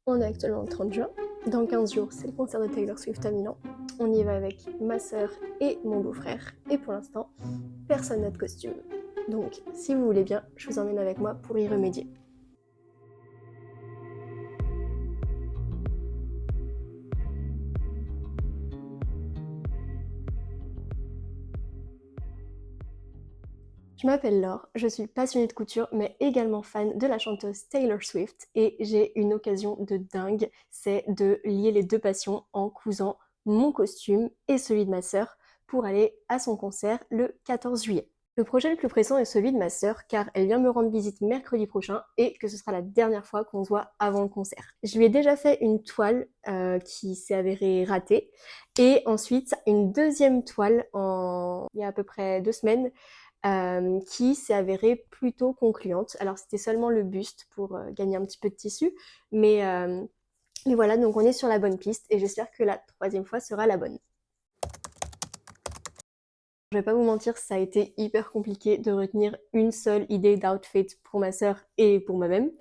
On est actuellement le 30 juin. Dans 15 jours, c'est le concert de Taylor Swift à Milan. On y va avec ma sœur et mon beau-frère. Et pour l'instant, personne n'a de costume. Donc, si vous voulez bien, je vous emmène avec moi pour y remédier. Je m'appelle Laure, je suis passionnée de couture, mais également fan de la chanteuse Taylor Swift, et j'ai une occasion de dingue, c'est de lier les deux passions en cousant mon costume et celui de ma sœur pour aller à son concert le 14 juillet. Le projet le plus pressant est celui de ma sœur, car elle vient me rendre visite mercredi prochain et que ce sera la dernière fois qu'on se voit avant le concert. Je lui ai déjà fait une toile qui s'est avérée ratée, et ensuite une deuxième toile il y a à peu près 2 semaines qui s'est avérée plutôt concluante. Alors c'était seulement le buste pour gagner un petit peu de tissu, mais voilà, donc on est sur la bonne piste et j'espère que la troisième fois sera la bonne. Je vais pas vous mentir, ça a été hyper compliqué de retenir une seule idée d'outfit pour ma sœur et pour moi-même.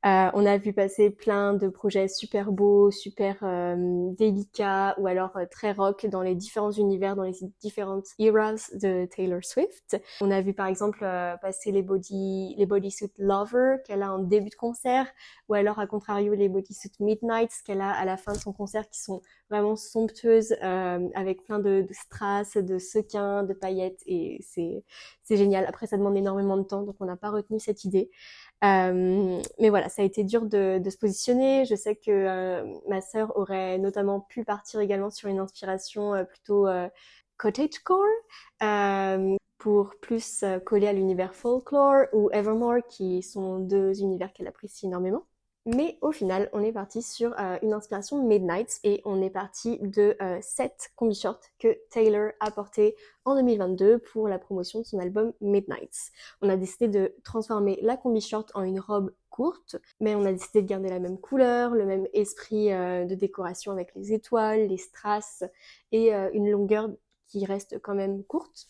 On a vu passer plein de projets super beaux, super délicats ou alors très rock dans les différents univers, dans les différentes eras de Taylor Swift. On a vu par exemple passer les bodysuit Lover qu'elle a en début de concert, ou alors à contrario les bodysuit Midnights qu'elle a à la fin de son concert, qui sont vraiment somptueuses avec plein de strass, de sequins, de paillettes, et c'est génial. Après ça demande énormément de temps, donc on n'a pas retenu cette idée. Mais voilà, ça a été dur de se positionner. Je sais que ma sœur aurait notamment pu partir également sur une inspiration plutôt cottagecore, pour plus coller à l'univers folklore, ou Evermore, qui sont deux univers qu'elle apprécie énormément. Mais au final, on est parti sur une inspiration Midnight, et on est parti de 7 combi shorts que Taylor a porté en 2022 pour la promotion de son album Midnights. On a décidé de transformer la combi short en une robe courte, mais on a décidé de garder la même couleur, le même esprit de décoration avec les étoiles, les strass et une longueur qui reste quand même courte.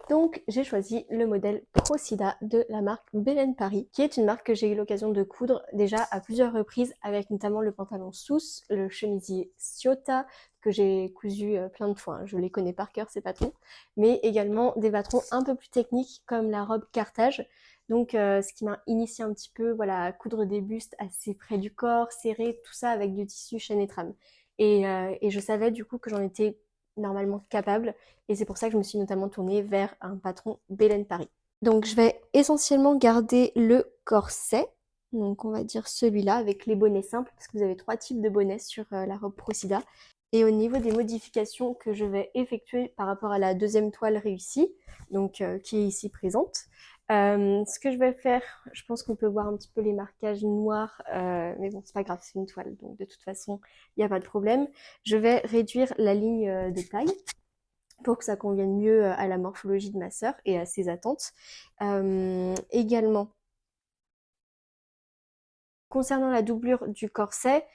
Donc j'ai choisi le modèle Procida de la marque Belen Paris, qui est une marque que j'ai eu l'occasion de coudre déjà à plusieurs reprises, avec notamment le pantalon Sousse, le chemisier Ciota, que j'ai cousu plein de fois, je les connais par cœur ces patrons, mais également des patrons un peu plus techniques comme la robe Carthage. Donc ce qui m'a initié un petit peu, voilà, à coudre des bustes assez près du corps, serrés, tout ça avec du tissu chaîne et trame. Et je savais du coup que j'en étais normalement capable, et c'est pour ça que je me suis notamment tournée vers un patron Belen Paris. Donc je vais essentiellement garder le corset, donc on va dire celui-là avec les bonnets simples, parce que vous avez 3 types de bonnets sur la robe Procida. Et au niveau des modifications que je vais effectuer par rapport à la deuxième toile réussie, donc qui est ici présente, ce que je vais faire, je pense qu'on peut voir un petit peu les marquages noirs, mais bon, c'est pas grave, c'est une toile, donc de toute façon, il n'y a pas de problème. Je vais réduire la ligne de taille pour que ça convienne mieux à la morphologie de ma sœur et à ses attentes. Également, concernant la doublure du corset,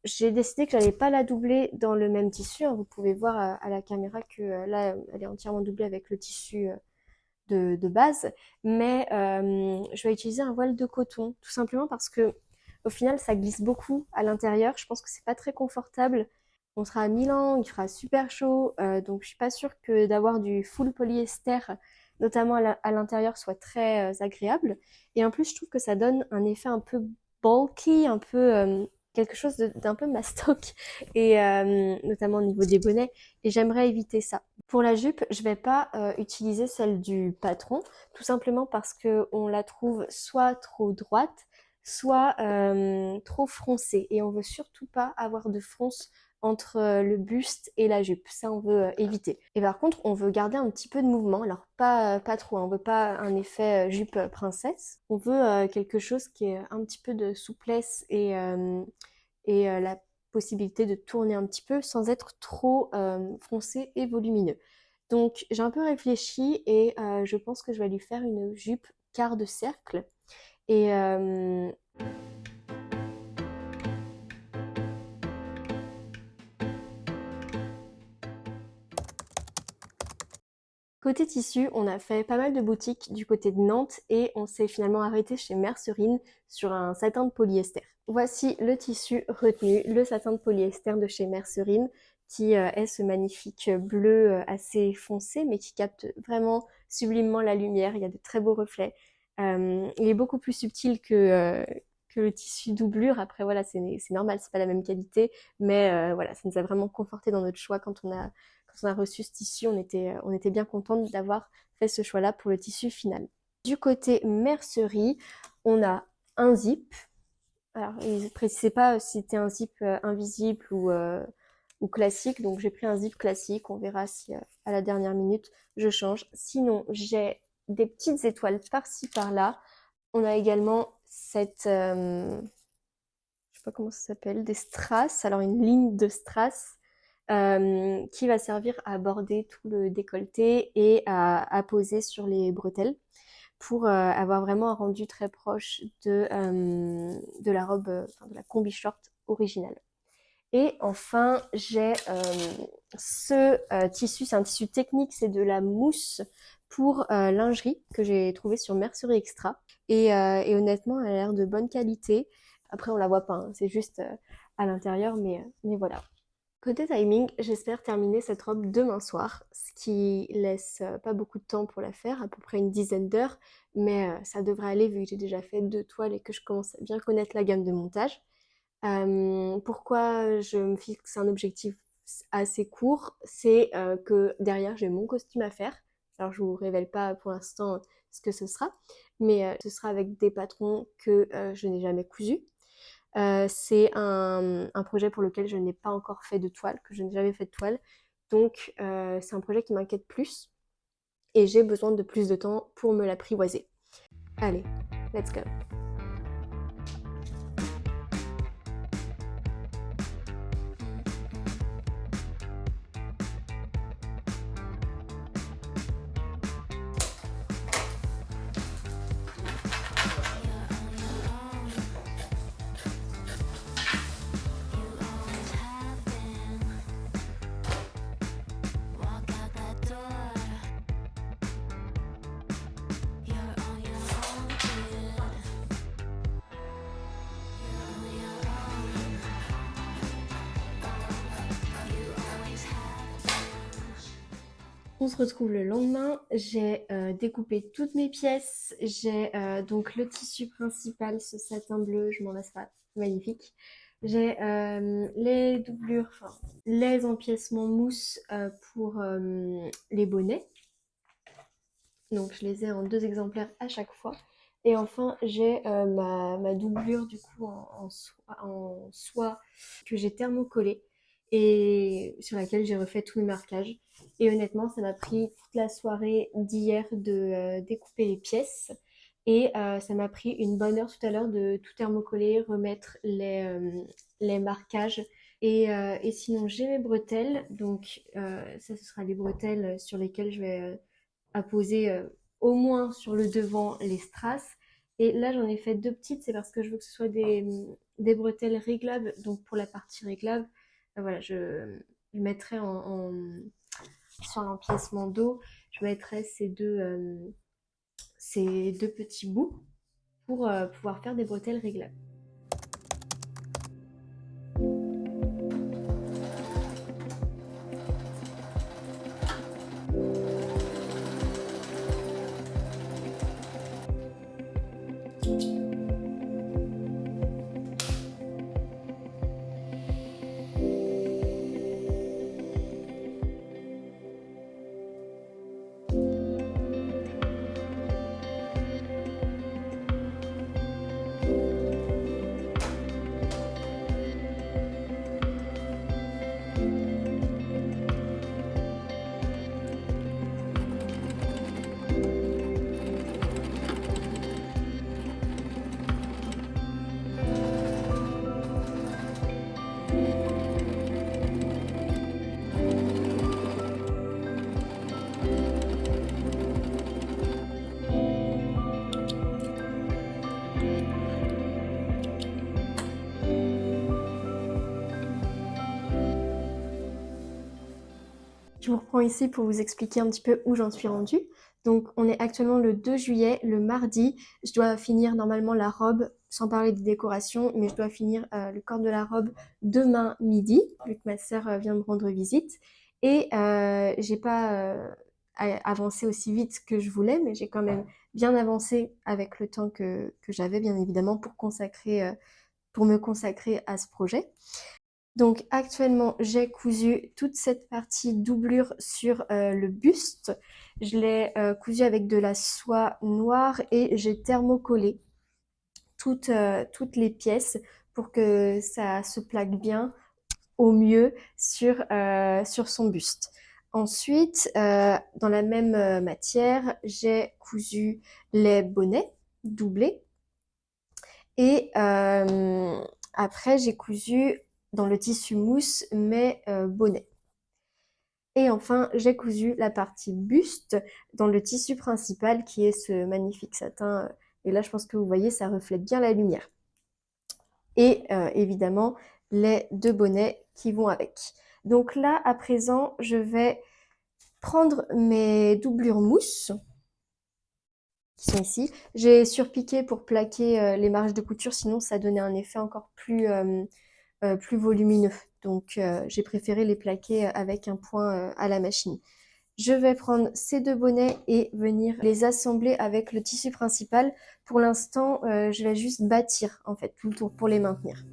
j'ai décidé que j'allais pas la doubler dans le même tissu, hein. Vous pouvez voir à la caméra que là, elle est entièrement doublée avec le tissu de base, mais je vais utiliser un voile de coton, tout simplement parce que au final, ça glisse beaucoup à l'intérieur. Je pense que c'est pas très confortable. On sera à Milan, il fera super chaud, donc je suis pas sûre que d'avoir du full polyester, notamment à l'intérieur, soit très agréable. Et en plus, je trouve que ça donne un effet un peu bulky, un peu quelque chose d'un peu mastoc, et notamment au niveau des bonnets. Et j'aimerais éviter ça. Pour la jupe, je vais pas utiliser celle du patron, tout simplement parce que on la trouve soit trop droite, soit trop froncée, et on veut surtout pas avoir de fronce entre le buste et la jupe. Ça, on veut éviter. Et par contre, on veut garder un petit peu de mouvement, alors pas trop, hein. On veut pas un effet jupe princesse. On veut quelque chose qui est un petit peu de souplesse, et la possibilité de tourner un petit peu sans être trop foncé et volumineux. Donc j'ai un peu réfléchi, et je pense que je vais lui faire une jupe quart de cercle. Et Côté tissu, on a fait pas mal de boutiques du côté de Nantes et on s'est finalement arrêté chez Mercerine sur un satin de polyester. Voici le tissu retenu, le satin de polyester de chez Mercerine, qui est ce magnifique bleu assez foncé, mais qui capte vraiment sublimement la lumière. Il y a de très beaux reflets. Il est beaucoup plus subtil que le tissu doublure. Après, voilà, c'est normal, c'est pas la même qualité, mais voilà, ça nous a vraiment conforté dans notre choix quand on a reçu ce tissu. On était bien contente d'avoir fait ce choix-là pour le tissu final. Du côté mercerie, on a un zip. Alors, ils ne précisaient pas si c'était un zip invisible ou classique, donc j'ai pris un zip classique. On verra si à la dernière minute je change. Sinon, j'ai des petites étoiles par-ci par-là. On a également cette, je sais pas comment ça s'appelle, des strass. Alors une ligne de strass qui va servir à border tout le décolleté et à poser sur les bretelles pour avoir vraiment un rendu très proche de la robe, enfin, de la combi short originale. Et enfin, j'ai ce tissu, c'est un tissu technique, c'est de la mousse pour lingerie que j'ai trouvé sur Mercerie Extra. Et honnêtement, elle a l'air de bonne qualité. Après, on la voit pas, hein, c'est juste à l'intérieur, mais voilà. Côté timing, j'espère terminer cette robe demain soir, ce qui laisse pas beaucoup de temps pour la faire, à peu près une dizaine d'heures, mais ça devrait aller vu que j'ai déjà fait 2 toiles et que je commence à bien connaître la gamme de montage. Pourquoi je me fixe un objectif assez court, c'est que derrière j'ai mon costume à faire. Alors je vous révèle pas pour l'instant ce que ce sera, mais ce sera avec des patrons que je n'ai jamais cousus. C'est un projet pour lequel je n'ai pas encore fait de toile, que je n'ai jamais fait de toile. Donc c'est un projet qui m'inquiète plus et j'ai besoin de plus de temps pour me l'apprivoiser. Allez, let's go! On se retrouve le lendemain, j'ai découpé toutes mes pièces, j'ai donc le tissu principal, ce satin bleu, je m'en lasse pas, magnifique. J'ai les doublures, enfin les empiècements mousse pour les bonnets, donc je les ai en 2 exemplaires à chaque fois. Et enfin j'ai ma doublure du coup en soie que j'ai thermocollée et sur laquelle j'ai refait tous mes marquages. Et honnêtement, ça m'a pris toute la soirée d'hier de découper les pièces. Et ça m'a pris une bonne heure tout à l'heure de tout thermocoller, remettre les marquages. Et sinon, j'ai mes bretelles. Donc, ça, ce sera les bretelles sur lesquelles je vais apposer au moins sur le devant les strass. Et là, j'en ai fait 2 petites. C'est parce que je veux que ce soit des bretelles réglables. Donc, pour la partie réglable, voilà, je mettrai sur l'empiècement dos, je mettrai ces deux petits bouts pour pouvoir faire des bretelles réglables. Je vous reprends ici pour vous expliquer un petit peu où j'en suis rendue. Donc on est actuellement le 2 juillet, le mardi. Je dois finir normalement la robe, sans parler des décorations, mais je dois finir le corps de la robe demain midi, vu que ma sœur vient me rendre visite. Et j'ai pas avancé aussi vite que je voulais, mais j'ai quand même bien avancé avec le temps que j'avais, bien évidemment, pour me consacrer à ce projet. Donc actuellement, j'ai cousu toute cette partie doublure sur le buste. Je l'ai cousu avec de la soie noire et j'ai thermocollé toutes les pièces pour que ça se plaque bien au mieux sur son buste. Ensuite, dans la même matière, j'ai cousu les bonnets doublés et après, j'ai cousu dans le tissu mousse mes bonnets. Et enfin, j'ai cousu la partie buste dans le tissu principal qui est ce magnifique satin. Et là, je pense que vous voyez, ça reflète bien la lumière. Et évidemment, les deux bonnets qui vont avec. Donc là, à présent, je vais prendre mes doublures mousse qui sont ici. J'ai surpiqué pour plaquer les marges de couture, sinon ça donnait un effet encore plus volumineux. Donc j'ai préféré les plaquer avec un point à la machine. Je vais prendre ces deux bonnets et venir les assembler avec le tissu principal. Pour l'instant, je vais juste bâtir en fait tout le tour pour les maintenir.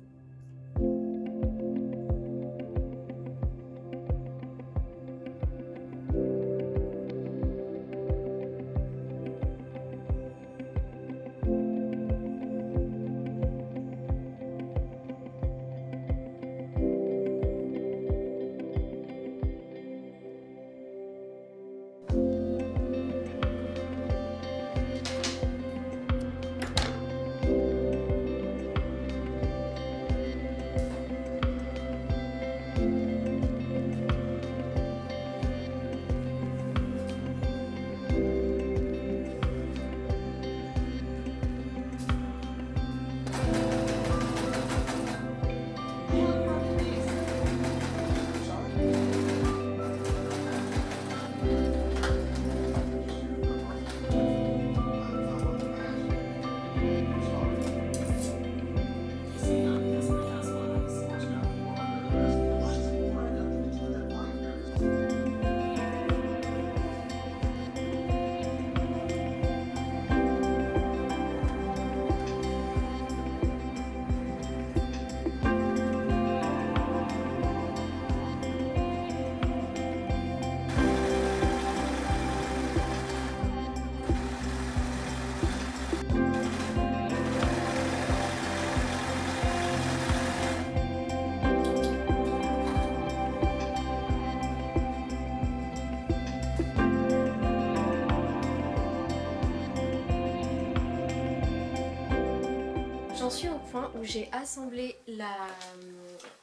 J'en suis au point où j'ai assemblé la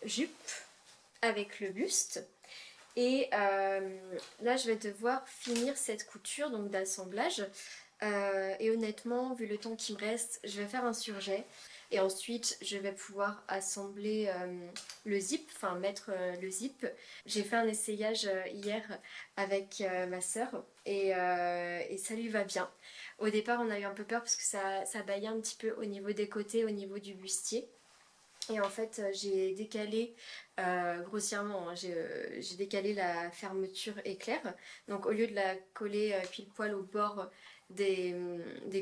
jupe avec le buste. Et là, je vais devoir finir cette couture donc d'assemblage. Et honnêtement, vu le temps qui me reste, je vais faire un surjet. Et ensuite, je vais pouvoir assembler le zip, enfin mettre le zip. J'ai fait un essayage hier avec ma sœur et ça lui va bien. Au départ, on a eu un peu peur parce que ça baillait un petit peu au niveau des côtés, au niveau du bustier. Et en fait, j'ai décalé grossièrement, hein, j'ai décalé la fermeture éclair. Donc au lieu de la coller pile poil au bord des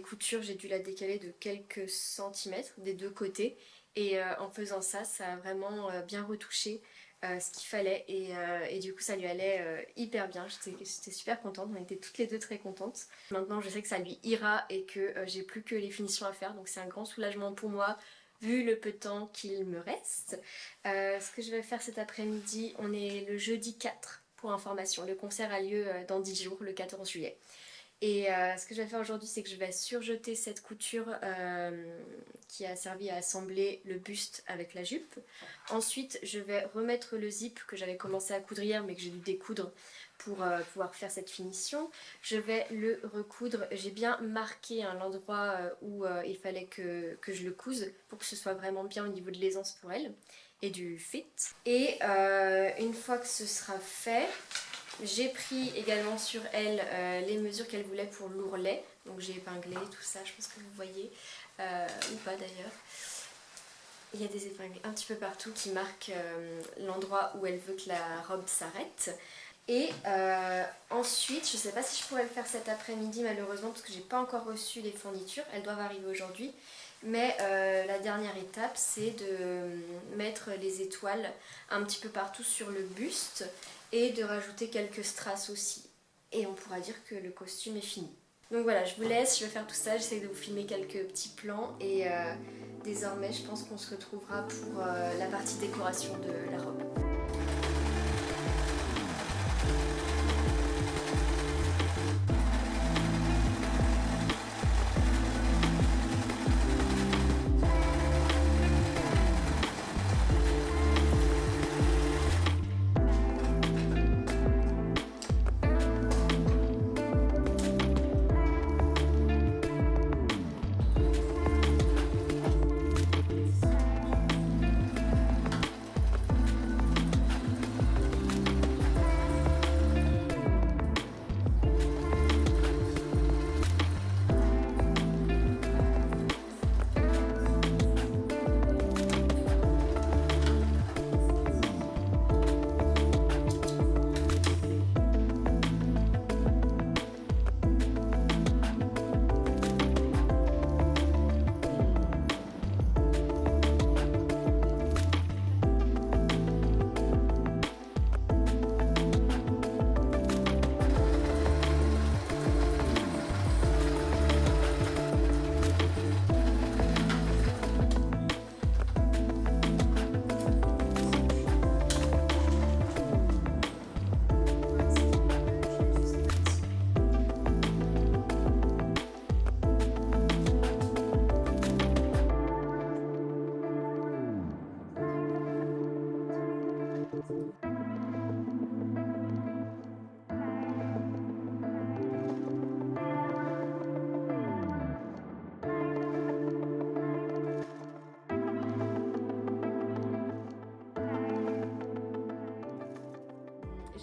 coutures, j'ai dû la décaler de quelques centimètres des deux côtés. Et en faisant ça, ça a vraiment bien retouché ce qu'il fallait. Et du coup, ça lui allait hyper bien. J'étais super contente, on était toutes les deux très contentes. Maintenant, je sais que ça lui ira et que j'ai plus que les finitions à faire. Donc c'est un grand soulagement pour moi vu le peu de temps qu'il me reste. Ce que je vais faire cet après-midi, on est le jeudi 4 pour information. Le concert a lieu dans 10 jours, le 14 juillet. Et ce que je vais faire aujourd'hui, c'est que je vais surjeter cette couture qui a servi à assembler le buste avec la jupe. Ensuite, je vais remettre le zip que j'avais commencé à coudre hier mais que j'ai dû découdre pour pouvoir faire cette finition. Je vais le recoudre. J'ai bien marqué l'endroit où il fallait que je le couse pour que ce soit vraiment bien au niveau de l'aisance pour elle et du fit. Et une fois que ce sera fait, J'ai pris également sur elle les mesures qu'elle voulait pour l'ourlet. Donc j'ai épinglé tout ça, je pense que vous voyez, ou pas d'ailleurs. Il y a des épingles un petit peu partout qui marquent l'endroit où elle veut que la robe s'arrête. Et ensuite, je ne sais pas si je pourrais le faire cet après-midi malheureusement parce que j'ai pas encore reçu les fournitures, elles doivent arriver aujourd'hui. Mais la dernière étape, c'est de mettre les étoiles un petit peu partout sur le buste et de rajouter quelques strass aussi. Et on pourra dire que le costume est fini. Donc voilà, je vous laisse, je vais faire tout ça, j'essaie de vous filmer quelques petits plans et désormais je pense qu'on se retrouvera pour la partie décoration de la robe.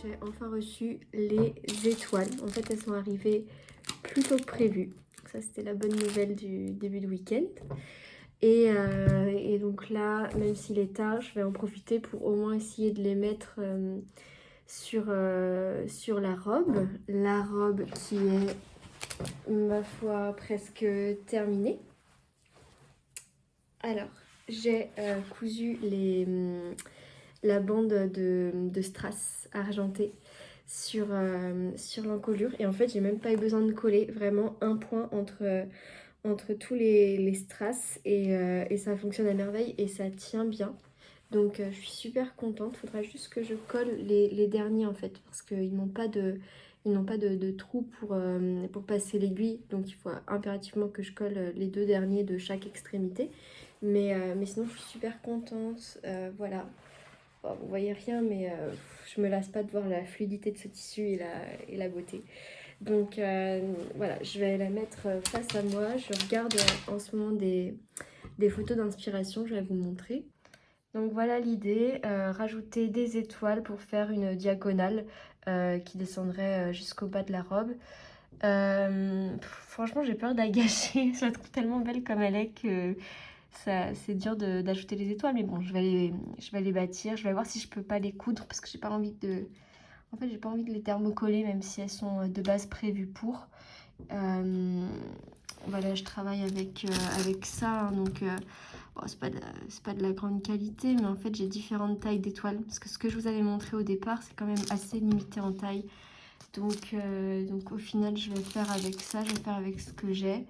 J'ai enfin reçu les étoiles. En fait, elles sont arrivées plus tôt que prévu. Ça, c'était la bonne nouvelle du début de week-end. Et donc là, même s'il est tard, je vais en profiter pour au moins essayer de les mettre sur la robe. La robe qui est, ma foi, presque terminée. Alors, j'ai cousu la bande de strass argentée sur l'encolure. Et en fait, j'ai même pas eu besoin de coller. Vraiment un point entre tous les strass et ça fonctionne à merveille et ça tient bien. Donc je suis super contente. Faudra juste que je colle les derniers en fait parce qu'ils n'ont pas de trou pour passer l'aiguille. Donc il faut impérativement que je colle les deux derniers de chaque extrémité. Mais sinon je suis super contente. Voilà. Bon, vous voyez rien mais je me lasse pas de voir la fluidité de ce tissu et la beauté. Donc voilà, je vais la mettre face à moi. Je regarde en ce moment des photos d'inspiration, je vais vous montrer. Donc voilà l'idée, rajouter des étoiles pour faire une diagonale qui descendrait jusqu'au bas de la robe. Franchement j'ai peur de la gâcher, je la trouve tellement belle comme elle est que c'est dur d'ajouter les étoiles. Mais bon, je vais les bâtir, je vais voir si je peux pas les coudre parce que j'ai pas envie de... En fait, j'ai pas envie de les thermocoller, même si elles sont de base prévues pour. Voilà, je travaille avec ça, hein, donc bon, c'est pas de la grande qualité, mais en fait, j'ai différentes tailles d'étoiles. Parce que ce que je vous avais montré au départ, c'est quand même assez limité en taille. Donc au final, je vais faire avec ça, je vais faire avec ce que j'ai.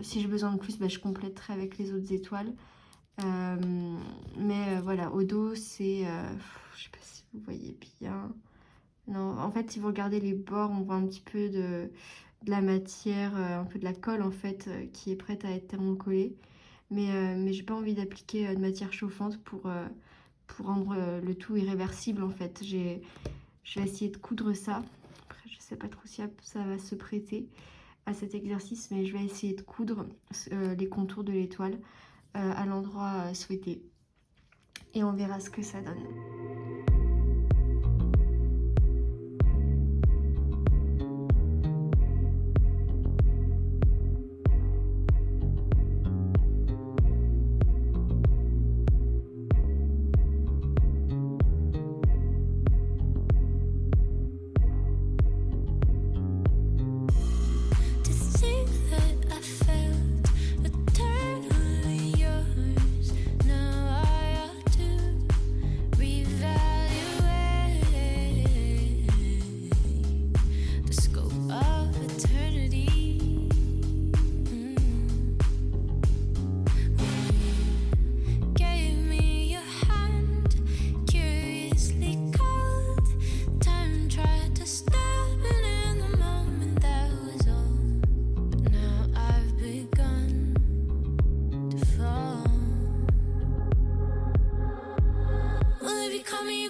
Si j'ai besoin de plus, bah, je compléterai avec les autres étoiles. Mais voilà, au dos, c'est... je sais pas si vous voyez bien... Non, en fait, si vous regardez les bords, on voit un petit peu de la matière, un peu de la colle en fait, qui est prête à être thermocollée. Mais j'ai pas envie d'appliquer de matière chauffante pour rendre le tout irréversible en fait. Je vais essayer de coudre ça. Après, je sais pas trop si ça va se prêter à cet exercice, mais je vais essayer de coudre les contours de l'étoile à l'endroit souhaité. Et on verra ce que ça donne.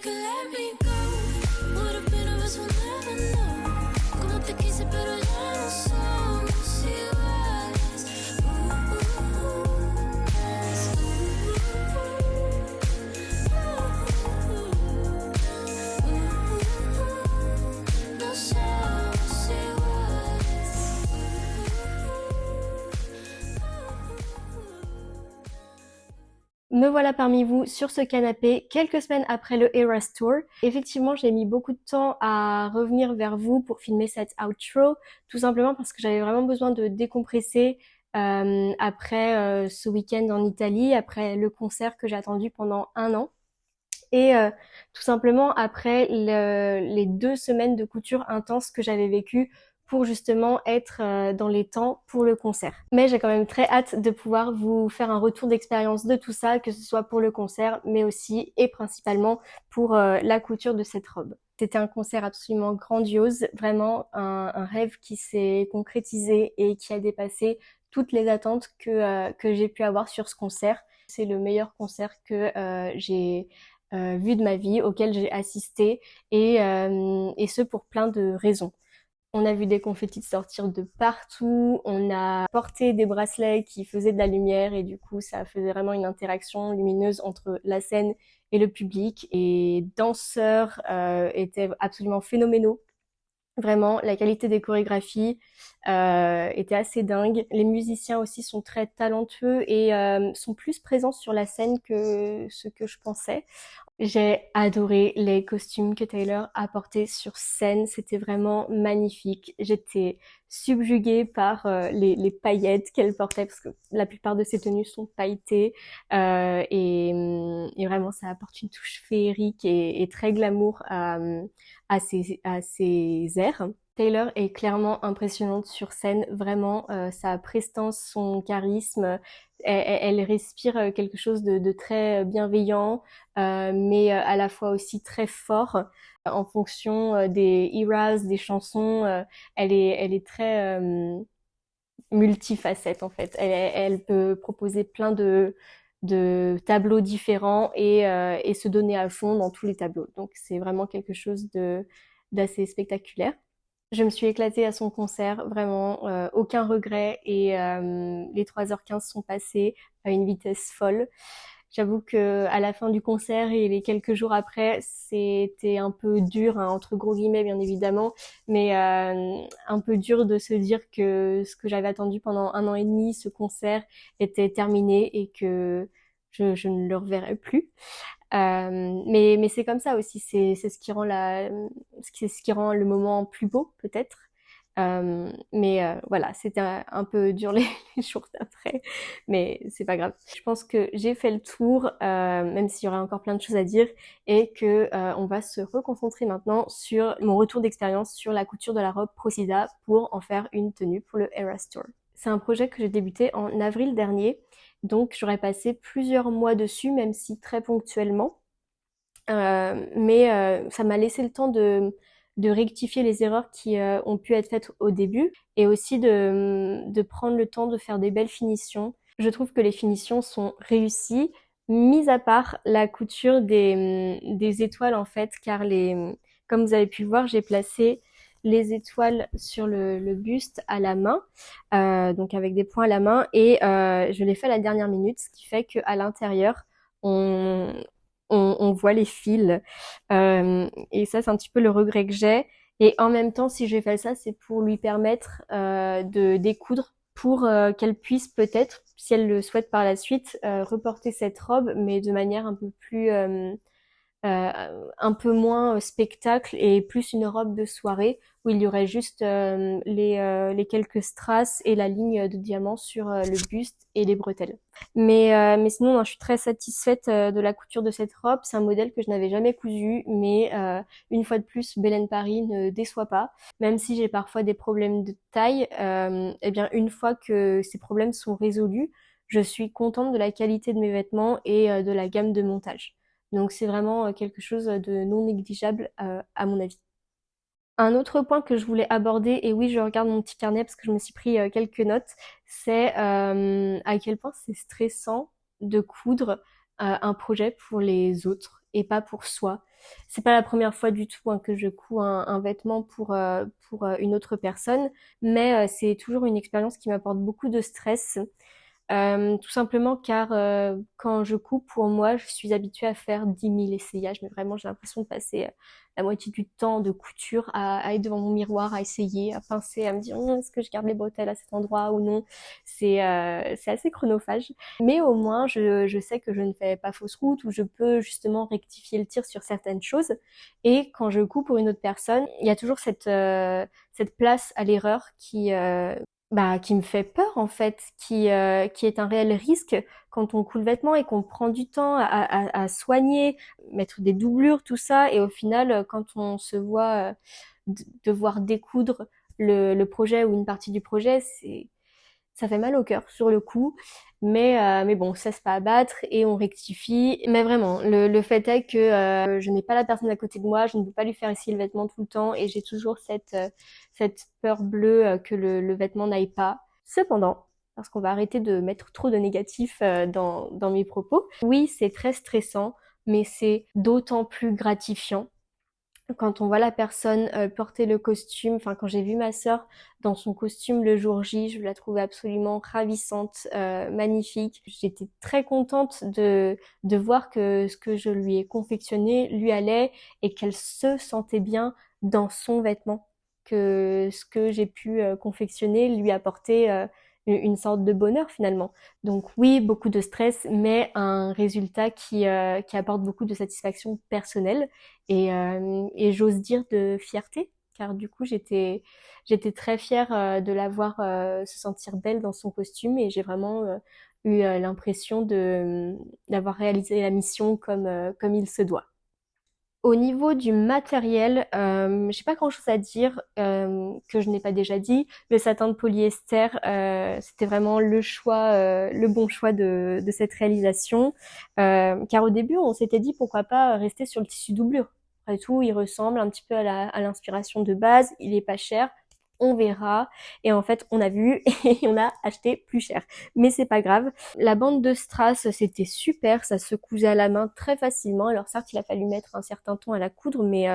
could let me go. What have been of us will never know. Como te quise pero ya no somos iguales. No somos iguales. Me voilà parmi vous sur ce canapé, quelques semaines après le Eras Tour. Effectivement, j'ai mis beaucoup de temps à revenir vers vous pour filmer cette outro, tout simplement parce que j'avais vraiment besoin de décompresser après ce week-end en Italie, après le concert que j'ai attendu pendant 1 an. Et tout simplement après les 2 semaines de couture intense que j'avais vécues pour justement être dans les temps pour le concert. Mais j'ai quand même très hâte de pouvoir vous faire un retour d'expérience de tout ça, que ce soit pour le concert, mais aussi et principalement pour la couture de cette robe. C'était un concert absolument grandiose, vraiment un rêve qui s'est concrétisé et qui a dépassé toutes les attentes que j'ai pu avoir sur ce concert. C'est le meilleur concert que j'ai vu de ma vie, auquel j'ai assisté, et ce pour plein de raisons. On a vu des confettis sortir de partout, on a porté des bracelets qui faisaient de la lumière et du coup ça faisait vraiment une interaction lumineuse entre la scène et le public. Et danseurs étaient absolument phénoménaux. Vraiment, la qualité des chorégraphies était assez dingue. Les musiciens aussi sont très talentueux et sont plus présents sur la scène que ce que je pensais. J'ai adoré les costumes que Taylor a portés sur scène, c'était vraiment magnifique. J'étais subjuguée par les paillettes qu'elle portait parce que la plupart de ses tenues sont pailletées et vraiment ça apporte une touche féerique et très glamour à ses airs. Taylor est clairement impressionnante sur scène, vraiment sa prestance, son charisme, elle respire quelque chose de très bienveillant, mais à la fois aussi très fort en fonction des eras, des chansons. Elle est très multifacette en fait. Elle peut proposer plein de tableaux différents et se donner à fond dans tous les tableaux. Donc c'est vraiment quelque chose d'assez spectaculaire. Je me suis éclatée à son concert, vraiment, aucun regret et les 3h15 sont passées à une vitesse folle. J'avoue que à la fin du concert et les quelques jours après, c'était un peu dur, hein, entre gros guillemets bien évidemment, mais un peu dur de se dire que ce que j'avais attendu pendant 1 an et demi, ce concert, était terminé et que je ne le reverrai plus. Mais c'est comme ça aussi, c'est ce qui rend c'est ce qui rend le moment plus beau peut-être. Mais voilà, c'était un peu dur les jours d'après, mais c'est pas grave. Je pense que j'ai fait le tour, même s'il y aurait encore plein de choses à dire, et que on va se reconcentrer maintenant sur mon retour d'expérience sur la couture de la robe Procida pour en faire une tenue pour le Eras Tour. C'est un projet que j'ai débuté en avril dernier, donc j'aurais passé plusieurs mois dessus, même si très ponctuellement. Mais ça m'a laissé le temps de rectifier les erreurs qui ont pu être faites au début et aussi de prendre le temps de faire des belles finitions. Je trouve que les finitions sont réussies, mis à part la couture des étoiles en fait, car comme vous avez pu le voir, j'ai placé les étoiles sur le buste à la main, donc avec des points à la main, et je l'ai fait à la dernière minute, ce qui fait qu'à l'intérieur, on, on voit les fils. Et ça, c'est un petit peu le regret que j'ai. Et en même temps, si j'ai fait ça, c'est pour lui permettre de découdre pour qu'elle puisse peut-être, si elle le souhaite par la suite, reporter cette robe, mais de manière un peu plus un peu moins spectacle et plus une robe de soirée où il y aurait juste les quelques strass et la ligne de diamant sur le buste et les bretelles. Mais sinon, non, je suis très satisfaite de la couture de cette robe. C'est un modèle que je n'avais jamais cousu, mais une fois de plus, Belen Paris ne déçoit pas. Même si j'ai parfois des problèmes de taille, eh bien, une fois que ces problèmes sont résolus, je suis contente de la qualité de mes vêtements et de la gamme de montage. Donc c'est vraiment quelque chose de non négligeable à mon avis. Un autre point que je voulais aborder, et oui je regarde mon petit carnet parce que je me suis pris quelques notes, c'est à quel point c'est stressant de coudre un projet pour les autres et pas pour soi. C'est pas la première fois du tout que je couds un vêtement pour une autre personne, mais c'est toujours une expérience qui m'apporte beaucoup de stress. Tout simplement car quand je coupe, pour moi, je suis habituée à faire 10 000 essayages, mais vraiment j'ai l'impression de passer la moitié du temps de couture à être devant mon miroir, à essayer, à pincer, à me dire est-ce que je garde les bretelles à cet endroit ou non. C'est assez chronophage, mais au moins je sais que je ne fais pas fausse route ou je peux justement rectifier le tir sur certaines choses. Et quand je coupe pour une autre personne, il y a toujours cette place à l'erreur qui me fait peur en fait, qui est un réel risque quand on coud le vêtement et qu'on prend du temps à soigner, mettre des doublures, tout ça, et au final, quand on se voit devoir découdre le projet ou une partie du projet, ça fait mal au cœur sur le coup, mais bon, ça c'est pas à battre et on rectifie. Mais vraiment, le fait est que je n'ai pas la personne à côté de moi, je ne peux pas lui faire essayer le vêtement tout le temps et j'ai toujours cette peur bleue que le vêtement n'aille pas. Cependant, parce qu'on va arrêter de mettre trop de négatifs dans mes propos, oui, c'est très stressant, mais c'est d'autant plus gratifiant quand on voit la personne porter le costume, enfin quand j'ai vu ma sœur dans son costume le jour J, je la trouvais absolument ravissante, magnifique. J'étais très contente de voir que ce que je lui ai confectionné lui allait et qu'elle se sentait bien dans son vêtement, que ce que j'ai pu confectionner lui apportait une sorte de bonheur finalement. Donc oui, beaucoup de stress, mais un résultat qui apporte beaucoup de satisfaction personnelle et j'ose dire de fierté, car du coup j'étais très fière de la voir se sentir belle dans son costume et j'ai vraiment eu l'impression d'avoir réalisé la mission comme il se doit. Au niveau du matériel, j'ai pas grand-chose à dire que je n'ai pas déjà dit. Le satin de polyester, c'était vraiment le bon choix de cette réalisation. Car au début, on s'était dit pourquoi pas rester sur le tissu doublure. Après tout, il ressemble un petit peu à l'inspiration de base, il est pas cher. On verra. Et en fait, on a vu et on a acheté plus cher. Mais c'est pas grave. La bande de strass, c'était super. Ça se cousait à la main très facilement. Alors certes, il a fallu mettre un certain temps à la coudre, mais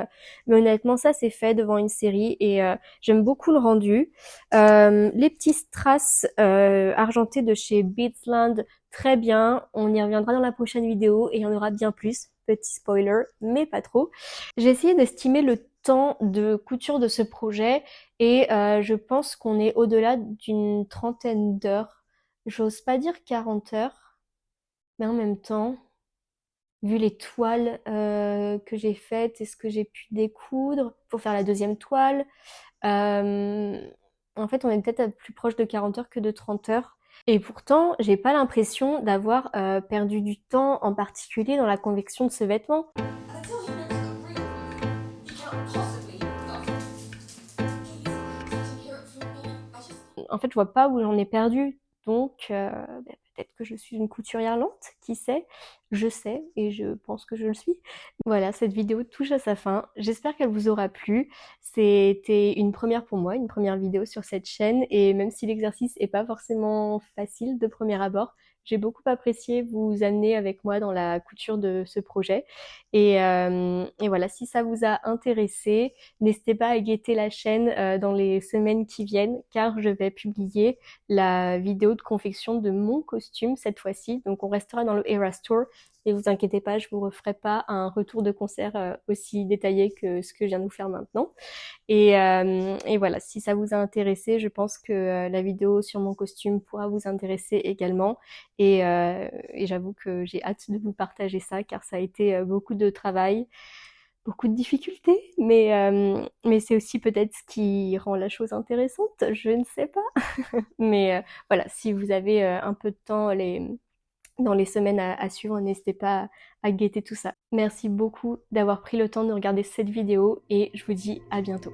honnêtement, ça c'est fait devant une série et j'aime beaucoup le rendu. Les petits strass argentés de chez Beadsland, très bien. On y reviendra dans la prochaine vidéo et il y en aura bien plus. Petit spoiler, mais pas trop. J'ai essayé d'estimer le temps de couture de ce projet et je pense qu'on est au-delà d'une trentaine d'heures. J'ose pas dire 40 heures, mais en même temps, vu les toiles que j'ai faites et ce que j'ai pu découdre pour faire la deuxième toile, euh, en fait, on est peut-être plus proche de 40 heures que de 30 heures. Et pourtant, j'ai pas l'impression d'avoir perdu du temps, en particulier dans la convection de ce vêtement. En fait, je vois pas où j'en ai perdu. Donc, peut-être que je suis une couturière lente, qui sait? Je sais et je pense que je le suis. Voilà, cette vidéo touche à sa fin. J'espère qu'elle vous aura plu. C'était une première pour moi, une première vidéo sur cette chaîne. Et même si l'exercice est pas forcément facile de premier abord, j'ai beaucoup apprécié vous amener avec moi dans la couture de ce projet. Et voilà, si ça vous a intéressé, n'hésitez pas à guetter la chaîne dans les semaines qui viennent, car je vais publier la vidéo de confection de mon costume cette fois-ci. Donc on restera dans le Eras Tour. Et vous inquiétez pas, je vous referai pas un retour de concert aussi détaillé que ce que je viens de vous faire maintenant. Et voilà, si ça vous a intéressé, je pense que la vidéo sur mon costume pourra vous intéresser également. Et j'avoue que j'ai hâte de vous partager ça, car ça a été beaucoup de travail, beaucoup de difficultés, mais c'est aussi peut-être ce qui rend la chose intéressante, je ne sais pas. Mais voilà, si vous avez un peu de temps dans les semaines à suivre, n'hésitez pas à guetter tout ça. Merci beaucoup d'avoir pris le temps de regarder cette vidéo et je vous dis à bientôt.